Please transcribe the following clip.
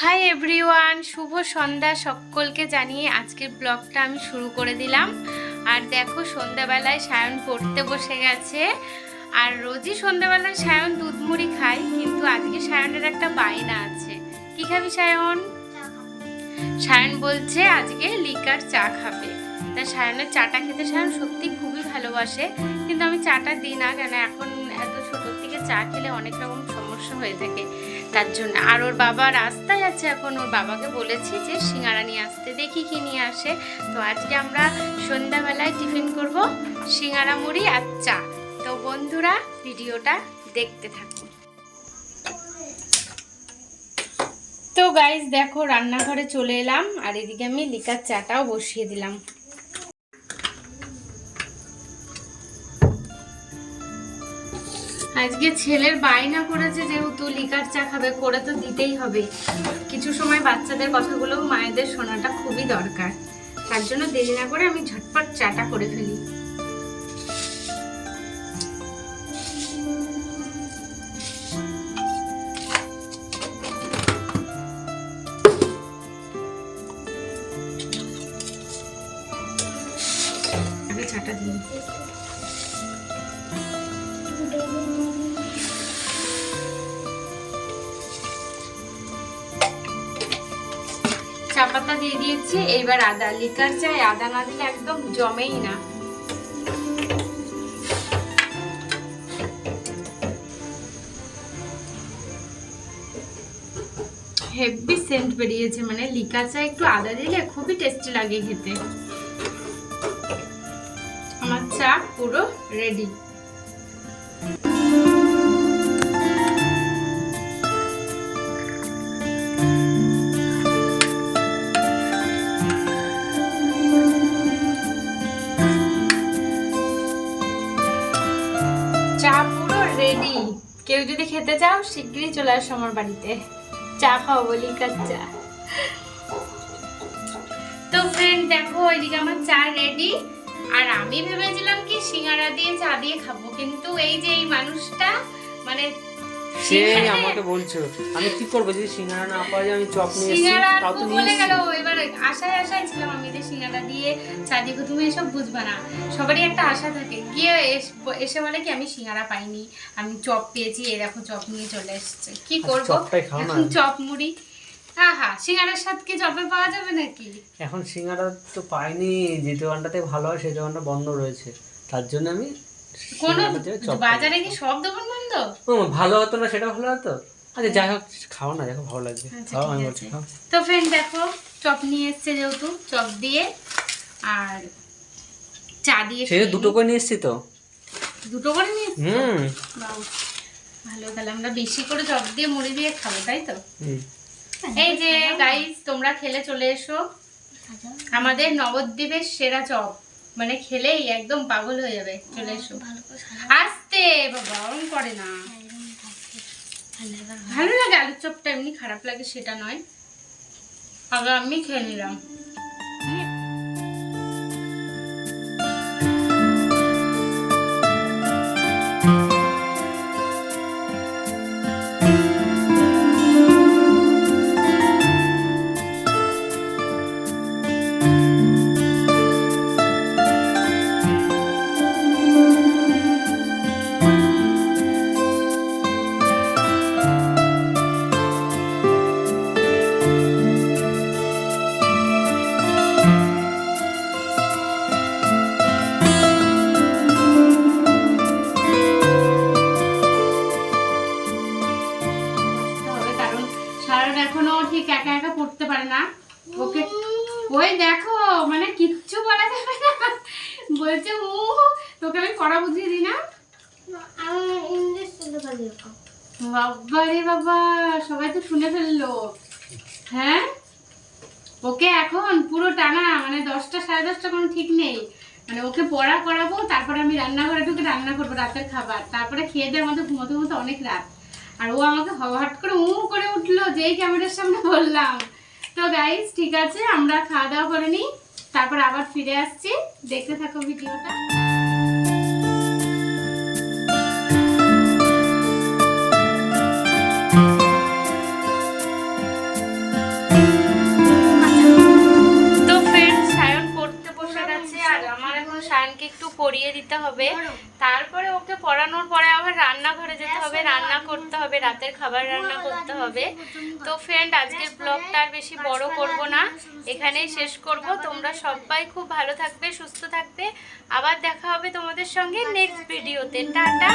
Hi everyone, শুভ সন্ধ্যা সকলকে জানিয়ে আজকের ব্লগটা আমি শুরু করে দিলাম। আর দেখো সন্ধ্যাবেলায় সায়ন পড়তে বসে গেছে। আর রোজই সন্ধ্যাবেলায় সায়ন দুধ মুড়ি খায়, কিন্তু আজকে সায়নের একটা বায়না আছে। কি খাবি সায়ন? সায়ন বলছে আজকে লিকার চা খাবে। তা সায়নের চাটা খেতে সায়ন সত্যি খুবই ভালোবাসে, কিন্তু আমি চাটা দিই না, কেন এখন এত ছোটোর থেকে চা খেলে অনেক রকম সমস্যা হয়ে থাকে, তার জন্য। আর ওর বাবা রাস্তায় আছে এখন, ওর বাবাকে বলেছি যে সিঙ্গারা নিয়ে আসতে, দেখি কি নিয়ে আসে। তো আজকে আমরা সন্ধ্যাবেলায় টিফিন করব সিঙ্গারা মুড়ি আর চা। তো বন্ধুরা ভিডিওটা দেখতে থাকুন। তো গাইস দেখো রান্নাঘরে চলে এলাম, আর এদিকে আমি লিকার চাটাও বসিয়ে দিলাম। আজকে ছেলের বায়না করেছে, যেহেতু লিকার চা খাবে, করে তো দিতেই হবে। কিছু সময় বাচ্চাদের কথাগুলো মায়েদের শোনাটা খুবই দরকার, তার জন্য দেরি না করে আমি ঝটপট চাটা করে ফেলি। চাটা দিই। চা পাতা দিয়ে দিয়েছি, এইবার আদা। লিকার চায় আদা না দিলে একদম জমেই না। হেভি সেন্ট বেরিয়েছে, মানে লিকার চা একটু আদা দিলে খুবই টেস্টি লাগে খেতে। আমার চা পুরো রেডি। চা পুরো রেডি। কেউ যদি খেতে চাও শিগগিরই চলে আসো আমার বাড়িতে, চা খাওয়াবো লিকার চা। তো ফ্রেন্ড দেখো ওইদিকে আমার চা রেডি। আর আমি ভেবেছিলাম কি সিঙ্গারা দিয়ে চা দিয়ে খাবো, কিন্তু এই যে এই মানুষটা মানে সেই আমাকে বলছো আমি কি করব যদি সিঙ্গারা না পাওয়া যায়, আমি চপ নিয়ে এসেছি, তাও তো নিয়ে বলে গেল। এসেছি। এবার আশায় ছিলাম আমি যে সিঙ্গারা দিয়ে চা দিয়ে, তুমি এসব বুঝবা না, সবারই একটা আশা থাকে। গিয়ে এসে বলে কি আমি সিঙ্গারা পাইনি, আমি চপ পেয়েছি, এই দেখো চপ নিয়ে চলে এসেছে। কি করব এখন, চপ মুড়ি। আহা, সিঙ্গারার স্বাদ কি চপে পাওয়া যাবে নাকি? এখন সিঙ্গারা তো পাইনি, যে দোকানটাতে ভালো হয় সেই দোকানটা বন্ধ রয়েছে, তার জন্য আমি কোন বাজারে কি সব দোকান বন্ধ? ভালো হতো না, সেটা ভালো হতো। আচ্ছা যাই হোক, খাও না, দেখো ভালো লাগবে। খাও, আমি বলছি খাও। তো ফ্রেন্ড দেখো চপ নিয়ে এসছে, যেহেতু চপ দিয়ে আর চা দিয়ে। সেই দুটো করে নিয়ে এসছি তো। দুটো করে নিয়ে এসছি? ভালো, তাহলে আমরা বেশি করে চপ দিয়ে মুড়ি দিয়ে খাবো, তাই তো? এই যে গাইস, তোমরা খেলে চলে এসো। আমাদের নবদ্বীপের সেরা চপ, মানে খেলেই একদম পাগল হয়ে যাবে। চলে এসো। আস্তে বাবা, ওরম করে না। ভালো লাগে আলুর চপটা, এমনি খারাপ লাগে সেটা নয়। আগে আমি খেয়ে নিলাম। এখনো ঠিক একা একা পড়তে পারে না, ওকে ওই দেখো মানে কিচ্ছু বলা যাবে না, বলছে তোকে আমি পড়া বুঝিয়ে দিই না। বাবা রে বাবা, সবাই তো শুনে ফেললো। হ্যাঁ, ওকে এখন পুরো টানা মানে 10টা 10:30 কোনো ঠিক নেই, মানে ওকে পড়া করাবো, তারপরে আমি রান্নাঘরে ঢুকে রান্না করবো রাতের খাবার, তারপরে খেয়ে দিয়ে আমাদের ঘুমোতে ঘুমোতে অনেক রাত। আর ও আমাকে হট করে করে উঠলো যেই ক্যামেরার সামনে বললাম। তো গাইস ঠিক আছে, আমরা খাওয়া দাওয়া করে নিই, তারপর আবার ফিরে আসছি, দেখতে থাকো ভিডিওটা। তো ফ্রেন্ডস, সায়ন পড়তে বসে গেছে আর আমার এখন সায়নকে একটু পড়িয়ে দিতে হবে। তারপরে ওকে পড়ানোর পরে আবার রান্নাঘরে যেতে হবে, রান্না করতে হবে, রাতের খাবার রান্না করতে হবে। তো ফ্রেন্ড, আজকের ব্লগটা আর বেশি বড় করব না, এখানেই শেষ করব। তোমরা সবাই খুব ভালো থাকবে, সুস্থ থাকবে। আবার দেখা হবে তোমাদের সঙ্গে নেক্সট ভিডিওতে। টাটা।